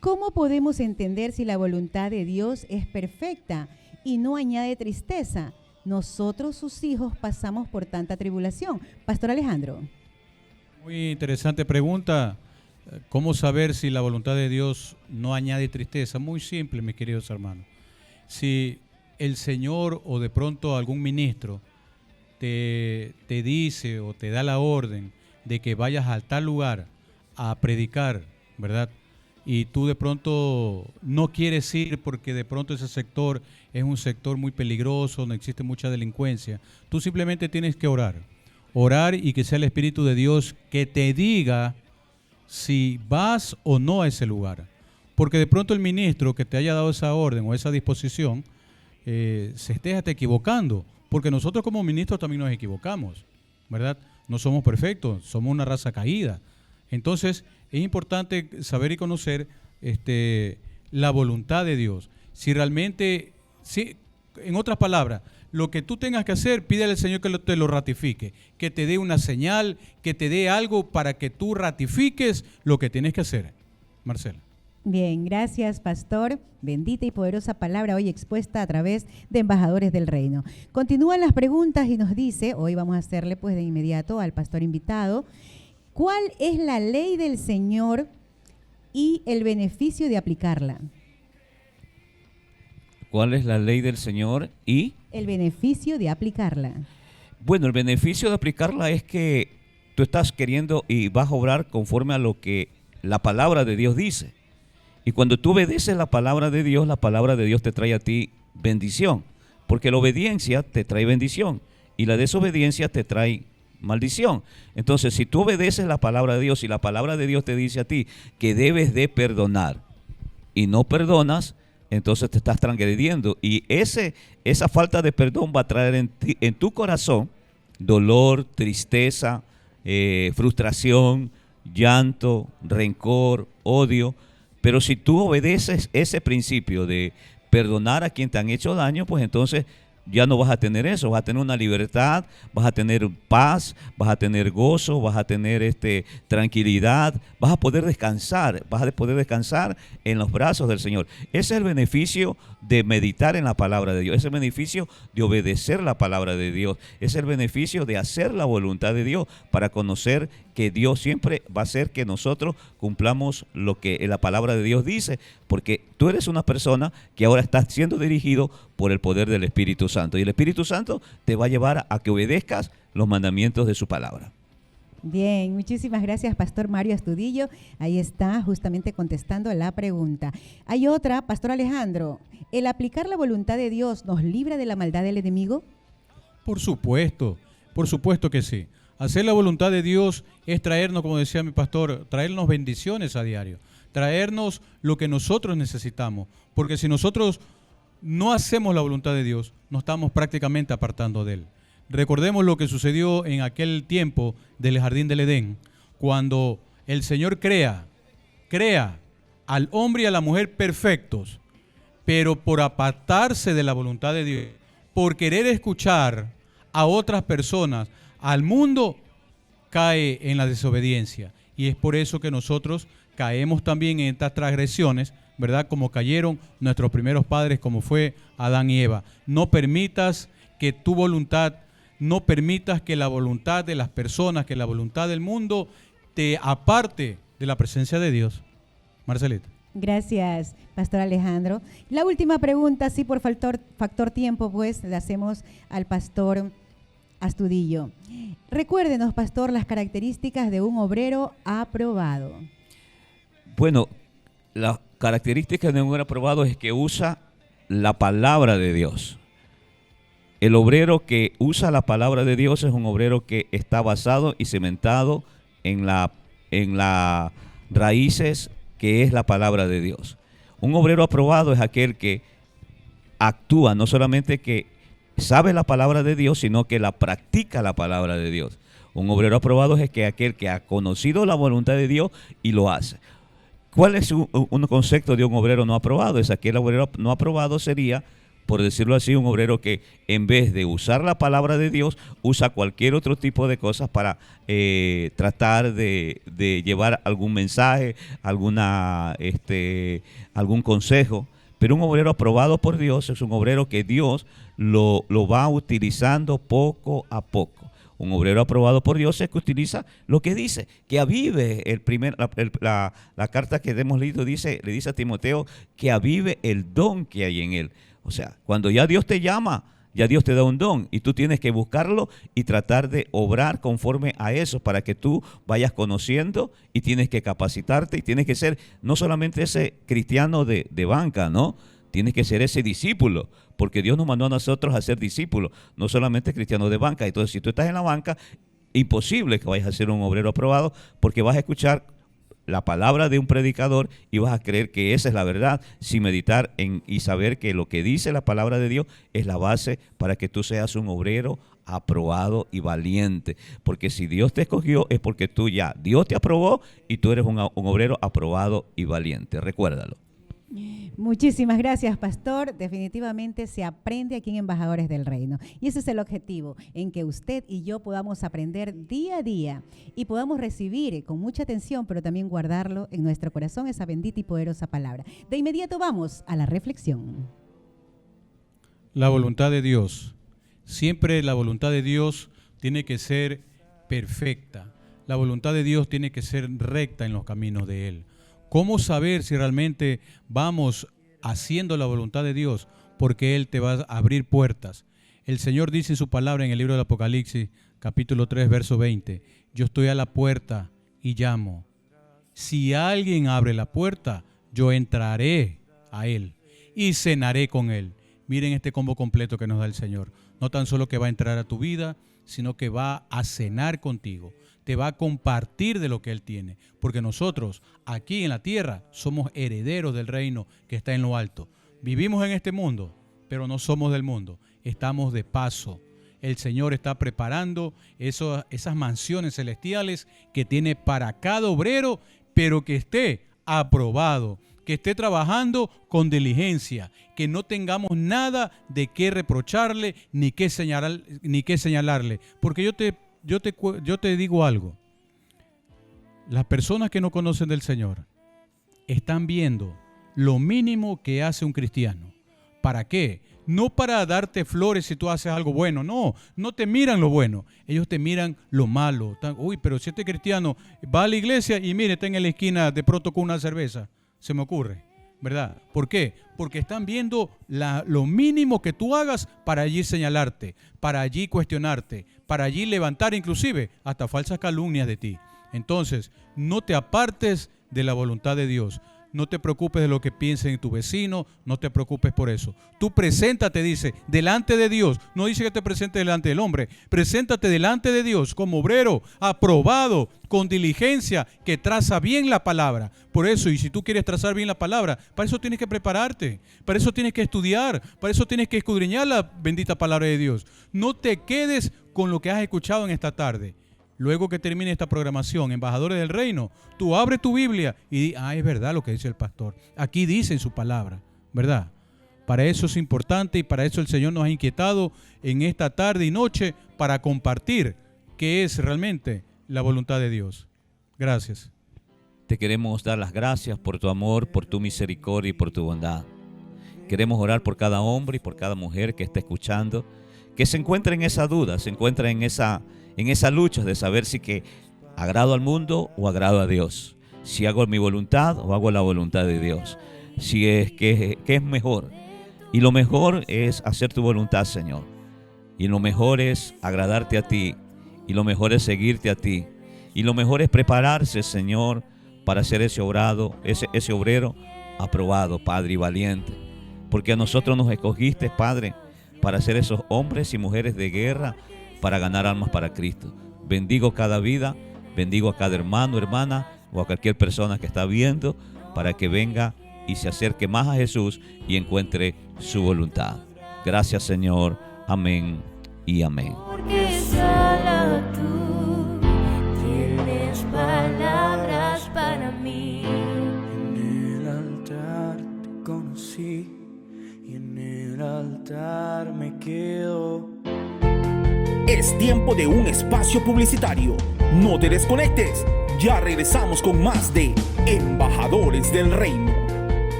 ¿cómo podemos entender si la voluntad de Dios es perfecta y no añade tristeza? Nosotros, sus hijos, pasamos por tanta tribulación. Pastor Alejandro. Muy interesante pregunta. ¿Cómo saber si la voluntad de Dios no añade tristeza? Muy simple, mis queridos hermanos. Si el Señor o de pronto algún ministro te dice o te da la orden de que vayas a tal lugar a predicar, ¿verdad? Y tú de pronto no quieres ir porque de pronto ese sector es un sector muy peligroso, donde existe mucha delincuencia, tú simplemente tienes que orar y que sea el Espíritu de Dios que te diga si vas o no a ese lugar. Porque de pronto el ministro que te haya dado esa orden o esa disposición se esté equivocando, porque nosotros como ministros también nos equivocamos, ¿verdad? No somos perfectos, somos una raza caída. Entonces es importante saber y conocer la voluntad de Dios. Si realmente, en otras palabras, lo que tú tengas que hacer, pídele al Señor que te lo ratifique, que te dé una señal, que te dé algo para que tú ratifiques lo que tienes que hacer. Marcela. Bien, gracias, pastor. Bendita y poderosa palabra hoy expuesta a través de Embajadores del Reino. Continúan las preguntas y nos dice, hoy vamos a hacerle pues de inmediato al pastor invitado, ¿cuál es la ley del Señor y el beneficio de aplicarla? ¿Cuál es la ley del Señor y? El beneficio de aplicarla. Bueno, el beneficio de aplicarla es que tú estás queriendo y vas a obrar conforme a lo que la palabra de Dios dice. Y cuando tú obedeces la palabra de Dios te trae a ti bendición. Porque la obediencia te trae bendición y la desobediencia te trae maldición. Entonces, si tú obedeces la palabra de Dios y la palabra de Dios te dice a ti que debes de perdonar y no perdonas, entonces te estás transgrediendo. Y esa falta de perdón va a traer en tu corazón dolor, tristeza, frustración, llanto, rencor, odio. Pero si tú obedeces ese principio de perdonar a quien te han hecho daño, pues entonces ya no vas a tener eso, vas a tener una libertad, vas a tener paz, vas a tener gozo, vas a tener tranquilidad, vas a poder descansar en los brazos del Señor. Ese es el beneficio de meditar en la palabra de Dios, ese es el beneficio de obedecer la palabra de Dios, ese es el beneficio de hacer la voluntad de Dios, para conocer que Dios siempre va a hacer que nosotros cumplamos lo que la palabra de Dios dice, porque tú eres una persona que ahora está siendo dirigido por el poder del Espíritu Santo, y el Espíritu Santo te va a llevar a que obedezcas los mandamientos de su palabra. Bien, muchísimas gracias, Pastor Mario Astudillo. Ahí está justamente contestando la pregunta. Hay otra, Pastor Alejandro. ¿El aplicar la voluntad de Dios nos libra de la maldad del enemigo? Por supuesto que sí. Hacer la voluntad de Dios es traernos, como decía mi pastor, traernos bendiciones a diario, traernos lo que nosotros necesitamos, porque si nosotros no hacemos la voluntad de Dios, nos estamos prácticamente apartando de Él. Recordemos lo que sucedió en aquel tiempo del jardín del Edén, cuando el Señor crea al hombre y a la mujer perfectos, pero por apartarse de la voluntad de Dios, por querer escuchar a otras personas, al mundo, cae en la desobediencia. Y es por eso que nosotros caemos también en estas transgresiones, ¿verdad? Como cayeron nuestros primeros padres, como fue Adán y Eva. No permitas que tu voluntad, no permitas que la voluntad de las personas, que la voluntad del mundo te aparte de la presencia de Dios. Marcelita. Gracias, Pastor Alejandro. La última pregunta, sí, por factor tiempo, pues, le hacemos al Pastor Astudillo. Recuérdenos, Pastor, las características de un obrero aprobado. Bueno, las características de un obrero aprobado es que usa la palabra de Dios. El obrero que usa la palabra de Dios es un obrero que está basado y cimentado en las raíces que es la palabra de Dios. Un obrero aprobado es aquel que actúa, no solamente que sabe la palabra de Dios, sino que la practica la palabra de Dios. Un obrero aprobado es aquel que ha conocido la voluntad de Dios y lo hace. ¿Cuál es un concepto de un obrero no aprobado? Es aquel obrero no aprobado sería, por decirlo así, un obrero que en vez de usar la palabra de Dios, usa cualquier otro tipo de cosas para tratar de llevar algún mensaje, algún consejo. Pero un obrero aprobado por Dios es un obrero que Dios lo va utilizando poco a poco. Un obrero aprobado por Dios es que utiliza lo que dice, que avive la carta que hemos leído, le dice a Timoteo que avive el don que hay en él. O sea, cuando ya Dios te llama, ya Dios te da un don y tú tienes que buscarlo y tratar de obrar conforme a eso para que tú vayas conociendo, y tienes que capacitarte y tienes que ser no solamente ese cristiano de banca, ¿no? Tienes que ser ese discípulo, porque Dios nos mandó a nosotros a ser discípulos, no solamente cristianos de banca. Entonces, si tú estás en la banca, imposible que vayas a ser un obrero aprobado, porque vas a escuchar la palabra de un predicador y vas a creer que esa es la verdad, sin meditar y saber que lo que dice la palabra de Dios es la base para que tú seas un obrero aprobado y valiente. Porque si Dios te escogió es porque Dios te aprobó y tú eres un obrero aprobado y valiente. Recuérdalo. Muchísimas gracias, Pastor. Definitivamente se aprende aquí en Embajadores del Reino. Y ese es el objetivo, en que usted y yo podamos aprender día a día y podamos recibir con mucha atención, pero también guardarlo en nuestro corazón, esa bendita y poderosa palabra. De inmediato vamos a la reflexión. La voluntad de Dios. Siempre la voluntad de Dios tiene que ser perfecta. La voluntad de Dios tiene que ser recta en los caminos de Él. ¿Cómo saber si realmente vamos haciendo la voluntad de Dios? Porque Él te va a abrir puertas. El Señor dice en su palabra en el libro del Apocalipsis, capítulo 3, verso 20, yo estoy a la puerta y llamo. Si alguien abre la puerta, yo entraré a Él y cenaré con Él. Miren este combo completo que nos da el Señor. No tan solo que va a entrar a tu vida, sino que va a cenar contigo. Te va a compartir de lo que Él tiene, porque nosotros aquí en la tierra somos herederos del reino que está en lo alto. Vivimos en este mundo, pero no somos del mundo, estamos de paso. El Señor está preparando esas mansiones celestiales que tiene para cada obrero, pero que esté aprobado, que esté trabajando con diligencia, que no tengamos nada de qué reprocharle ni qué señalarle. Porque yo te digo algo. Las personas que no conocen del Señor están viendo lo mínimo que hace un cristiano. ¿Para qué? No para darte flores si tú haces algo bueno, no te miran lo bueno, ellos te miran lo malo. Uy, pero si este cristiano va a la iglesia y mire, está en la esquina de pronto con una cerveza, se me ocurre, ¿verdad? ¿Por qué? Porque están viendo lo mínimo que tú hagas para allí señalarte, para allí cuestionarte, para allí levantar inclusive hasta falsas calumnias de ti. Entonces, no te apartes de la voluntad de Dios. No te preocupes de lo que piensen tu vecino, no te preocupes por eso. Tú preséntate, dice, delante de Dios. No dice que te presente delante del hombre. Preséntate delante de Dios como obrero, aprobado, con diligencia, que traza bien la palabra. Por eso, y si tú quieres trazar bien la palabra, para eso tienes que prepararte, para eso tienes que estudiar, para eso tienes que escudriñar la bendita palabra de Dios. No te quedes con lo que has escuchado en esta tarde. Luego que termine esta programación, Embajadores del Reino, tú abres tu Biblia y di, es verdad lo que dice el pastor. Aquí dice en su palabra, ¿verdad? Para eso es importante y para eso el Señor nos ha inquietado en esta tarde y noche para compartir qué es realmente la voluntad de Dios. Gracias. Te queremos dar las gracias por tu amor, por tu misericordia y por tu bondad. Queremos orar por cada hombre y por cada mujer que está escuchando, que se encuentra en esa duda, se encuentra en esa lucha de saber si que agrado al mundo o agrado a Dios, si hago mi voluntad o hago la voluntad de Dios, si es que es mejor. Y lo mejor es hacer tu voluntad, Señor, y lo mejor es agradarte a ti, y lo mejor es seguirte a ti, y lo mejor es prepararse, Señor, para ser ese obrero aprobado, Padre, y valiente, porque a nosotros nos escogiste, Padre, para ser esos hombres y mujeres de guerra, para ganar almas para Cristo. Bendigo cada vida, bendigo a cada hermano, hermana o a cualquier persona que está viendo para que venga y se acerque más a Jesús y encuentre su voluntad. Gracias, Señor. Amén y amén. Porque solo tú tienes palabras para mí. En el altar te conocí y en el altar me quedo. Es tiempo de un espacio publicitario. No te desconectes. Ya regresamos con más de Embajadores del Reino.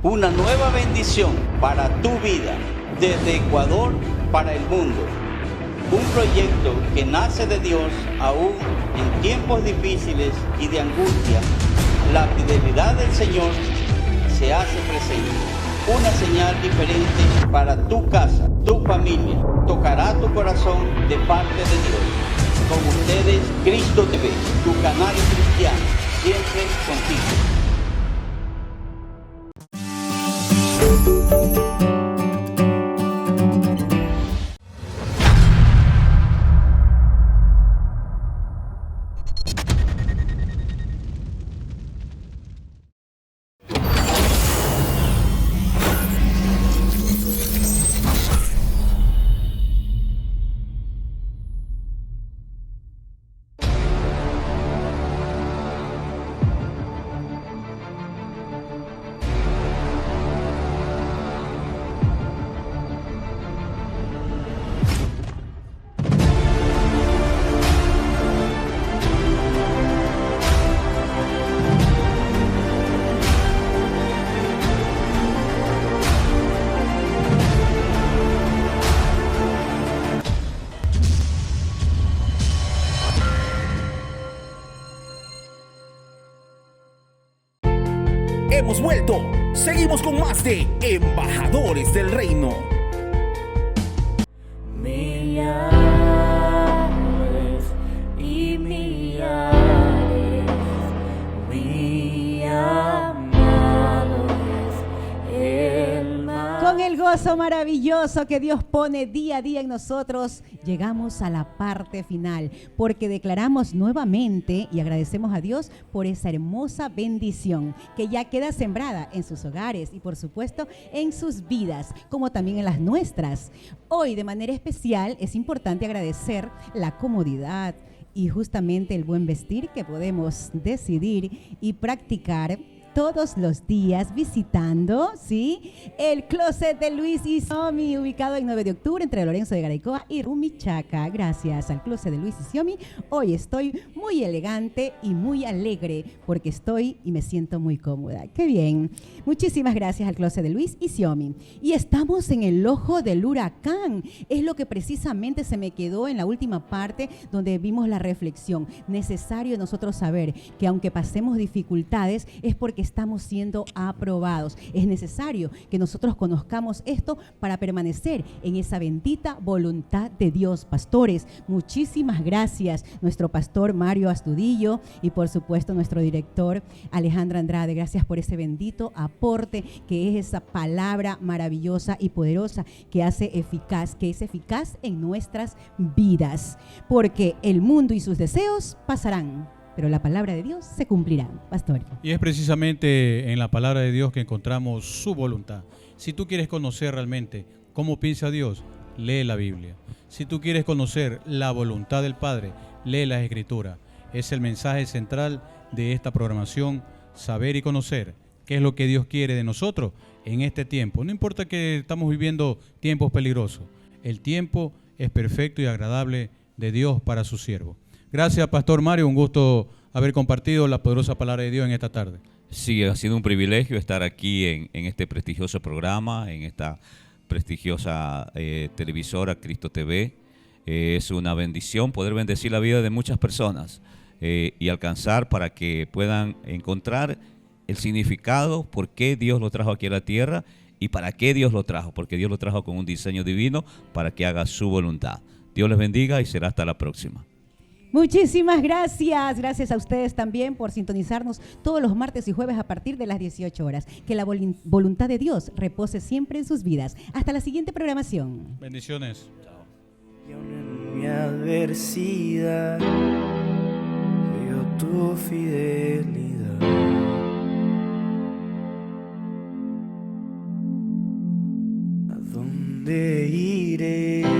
Una nueva bendición para tu vida, desde Ecuador para el mundo. Un proyecto que nace de Dios aún en tiempos difíciles y de angustia. La fidelidad del Señor se hace presente. Una señal diferente para tu casa, tu familia. Tocará tu corazón de parte de Dios. Con ustedes, Cristo TV, tu canal cristiano, siempre contigo. Hemos vuelto. Seguimos con más de Embajadores del Reino. Millares y millares, mi amado es el más. Con el gozo maravilloso que Dios pone día a día en nosotros, llegamos a la parte final, porque declaramos nuevamente y agradecemos a Dios por esa hermosa bendición que ya queda sembrada en sus hogares y por supuesto en sus vidas, como también en las nuestras. Hoy de manera especial es importante agradecer la comodidad y justamente el buen vestir que podemos decidir y practicar todos los días visitando, ¿sí? El closet de Luis y Siomi, ubicado en 9 de octubre entre Lorenzo de Garaycoa y Rumichaca. Gracias al closet de Luis y Siomi, hoy estoy muy elegante y muy alegre porque estoy y me siento muy cómoda. ¡Qué bien! Muchísimas gracias al closet de Luis y Siomi. Y estamos en el ojo del huracán. Es lo que precisamente se me quedó en la última parte donde vimos la reflexión. Necesario nosotros saber que aunque pasemos dificultades es porque estamos siendo aprobados. Es necesario que nosotros conozcamos esto para permanecer en esa bendita voluntad de Dios. Pastores, muchísimas gracias. Nuestro pastor Mario Astudillo y por supuesto nuestro director Alejandra Andrade. Gracias por ese bendito aporte que es esa palabra maravillosa y poderosa que hace eficaz, que es eficaz en nuestras vidas. Porque el mundo y sus deseos pasarán, pero la palabra de Dios se cumplirá. Pastor. Y es precisamente en la palabra de Dios que encontramos su voluntad. Si tú quieres conocer realmente cómo piensa Dios, lee la Biblia. Si tú quieres conocer la voluntad del Padre, lee las Escrituras. Es el mensaje central de esta programación, saber y conocer qué es lo que Dios quiere de nosotros en este tiempo. No importa que estamos viviendo tiempos peligrosos, el tiempo es perfecto y agradable de Dios para su siervo. Gracias, Pastor Mario, un gusto haber compartido la poderosa palabra de Dios en esta tarde. Sí, ha sido un privilegio estar aquí en este prestigioso programa, en esta prestigiosa televisora Cristo TV. Es una bendición poder bendecir la vida de muchas personas y alcanzar para que puedan encontrar el significado, por qué Dios lo trajo aquí a la tierra y para qué Dios lo trajo, porque Dios lo trajo con un diseño divino para que haga su voluntad. Dios les bendiga y será hasta la próxima. Muchísimas gracias. Gracias a ustedes también por sintonizarnos todos los martes y jueves a partir de las 18 horas. Que la voluntad de Dios repose siempre en sus vidas. Hasta la siguiente programación. Bendiciones. Y aún en mi adversidad veo tu fidelidad. ¿A dónde iré